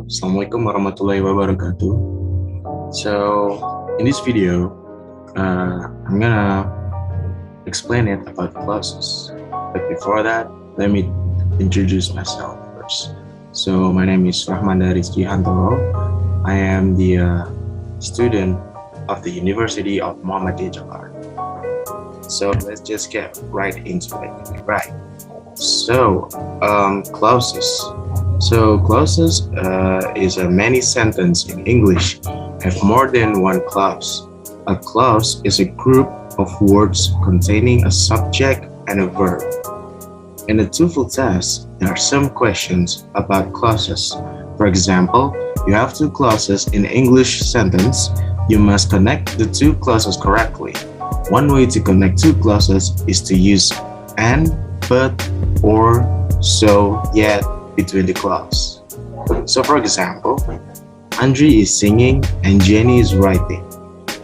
Assalamualaikum warahmatullahi wabarakatuh. So, in this video, I'm gonna explain it about clauses. But before that, let me introduce myself first. So, my name is Rahmanda Rizki Hantoro. I am the student of the University of Muhammadiyah Jakarta. So, let's just get right into it. Right. So, clauses. So clauses is a many sentence in English have more than one clause. A clause is a group of words containing a subject and a verb. In a TOEFL test, there are some questions about clauses. For example, you have two clauses in English sentence. You must connect the two clauses correctly. One way to connect two clauses is to use and, but, or, so, yet between the clause. So for example, Andre is singing and Jenny is writing.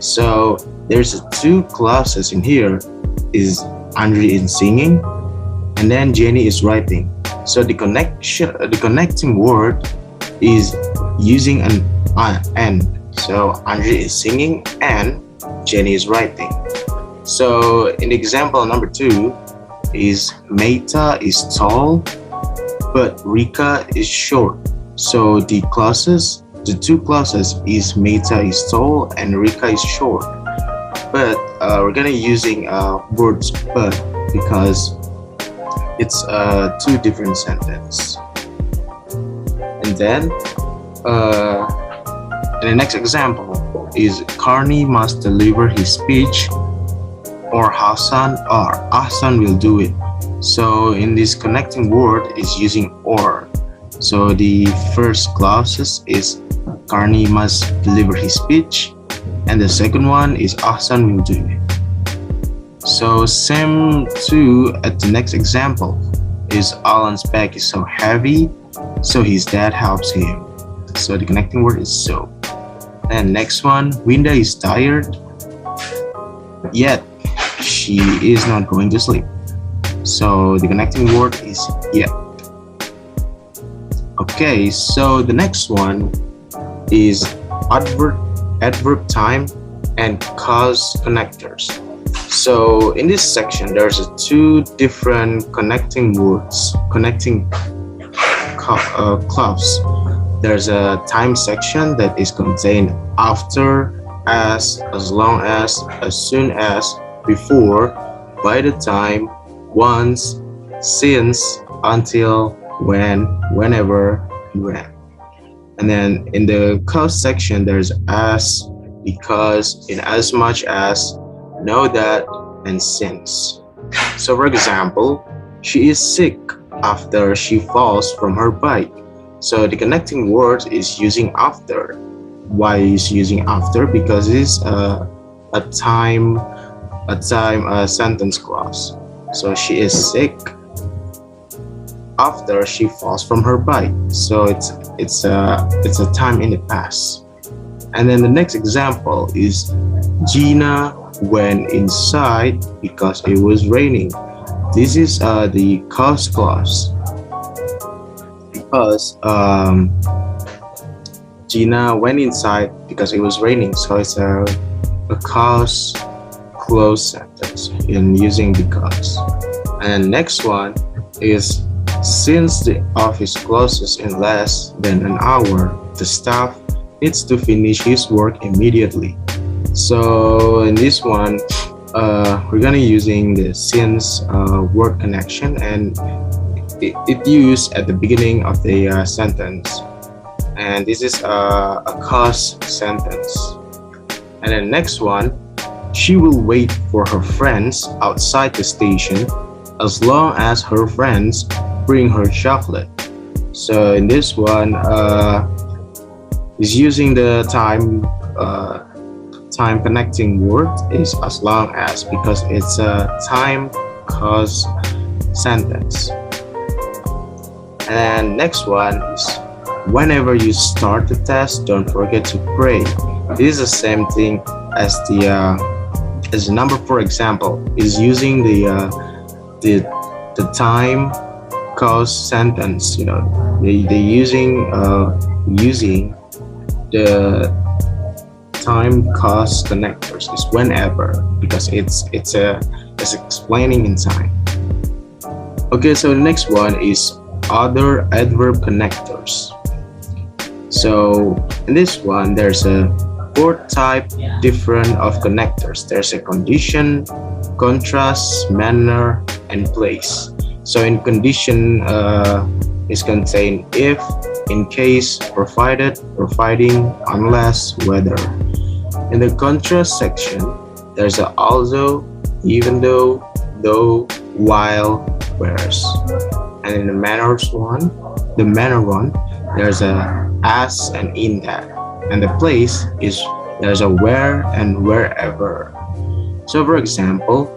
So there's two clauses in here, is Andre is singing and then Jenny is writing. So the connecting word is using an and. So Andre is singing and Jenny is writing. So in example number 2 is Meta is tall but Rika is short. So the two clauses is Meta is tall and Rika is short. But we're gonna using words but because it's two different sentences. And then in the next example is Carney must deliver his speech or Hassan will do it. So in this connecting word is using or. So the first clauses is Carney must deliver his speech and the second one is Hassan will do it. So same too at the next example is Alan's bag is so heavy so his dad helps him. So the connecting word is so. And next one, Winda is tired yet she is not going to sleep. So the connecting word is yet. Okay, so the next one is adverb time and cause connectors. So in this section, there's two different connecting words, connecting clause. There's a time section that is contained after, as long as soon as, before, by the time, once, since, until, when, whenever, and when. And then in the cause section, there's as, because, in as much as, know that, and since. So for example, she is sick after she falls from her bike. So the connecting word is using after. Why is using after? Because it's a time sentence clause. So she is sick after she falls from her bike. So it's a time in the past. And then the next example is Gina went inside because it was raining. This is the cause clause because Gina went inside because it was raining. So it's a cause close sentence in using because. And next one is since the office closes in less than an hour, the staff needs to finish his work immediately. So in this one, we're gonna using the since word connection and it used at the beginning of the sentence. And this is a cause sentence. And then next one, she will wait for her friends outside the station as long as her friends bring her chocolate. So in this one, is using the time connecting word is as long as because it's a time cause sentence. And then next one is whenever you start the test, don't forget to pray. This is the same thing as the number 4 example is using the time cause sentence, they using the time cost connectors is whenever, because it's explaining in time. Okay, so the next one is other adverb connectors. So in this one, there's a four type different of connectors. There's a condition, contrast, manner, and place. So in condition is contained if, in case, provided, providing, unless, whether. In the contrast section, there's a although, even though, while, whereas. And in the manner one, there's a as and in that. And the place is there's a where and wherever. So for example,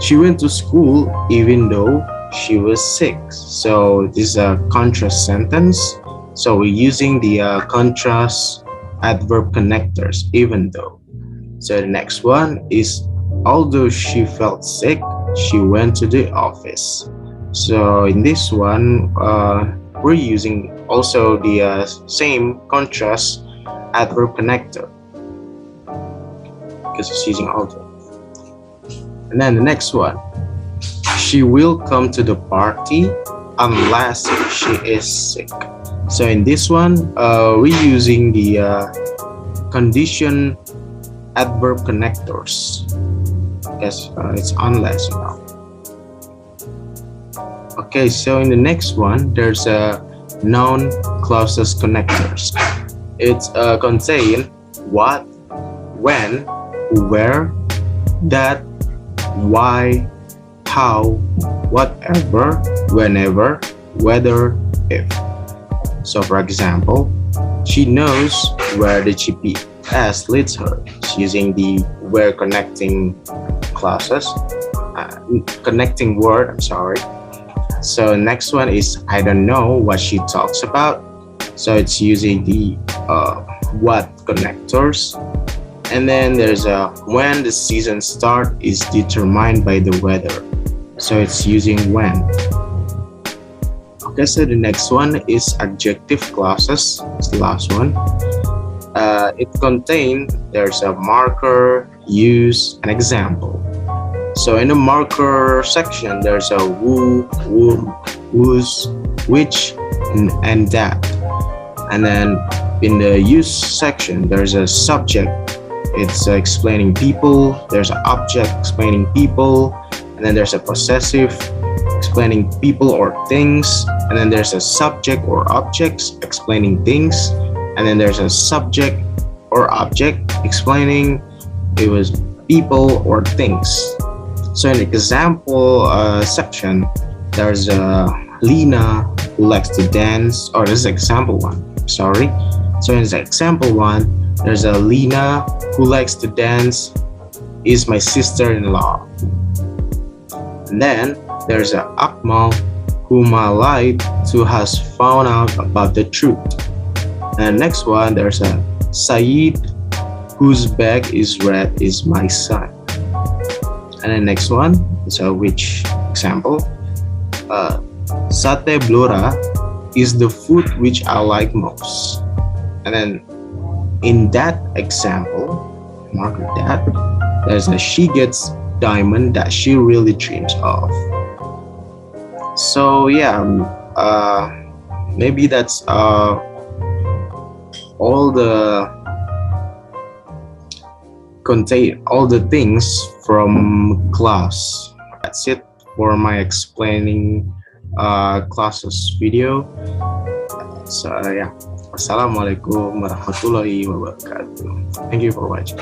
she went to school even though she was sick. So this is a contrast sentence. So we're using the contrast adverb connectors, even though. So the next one is although she felt sick, she went to the office. So in this one, we're using also the same contrast adverb connector because it's using although. And then the next one, she will come to the party unless she is sick. So in this one, we're using the condition adverb connectors because it's unless, you know. Okay, so in the next one, there's a noun clauses connectors. It's contain what, when, where, that, why, how, whatever, whenever, whether, if. So for example, she knows where the GPS leads her. It's using the where connecting clauses, connecting word, I'm sorry. So next one is I don't know what she talks about. So it's using the what connectors. And then there's a when the season start is determined by the weather. So it's using when. Okay, so the next one is adjective clauses. It's the last one. It contains there's a marker, use, and example. So in the marker section, there's a who, whose, which, and that. And then in the use section, there's a subject. It's explaining people. There's an object explaining people. And then there's a possessive explaining people or things. And then there's a subject or objects explaining things. And then there's a subject or object explaining it was people or things. So in the example section, there's Lena who likes to dance, or this is example one, sorry. So in the example one, there's a Lena who likes to dance is my sister-in-law. And then there's a Akmal whom I lied to has found out about the truth. And the next one, there's a Saeed whose bag is red is my son. And the next one is a which example. Sate blora is the food which I like most. And then in that example, mark that, there's a she gets diamond that she really dreams of. So yeah, maybe that's all the contain all the things from class. That's it for my explaining classes video. So yeah, Assalamualaikum warahmatullahi wabarakatuh. Thank you for watching.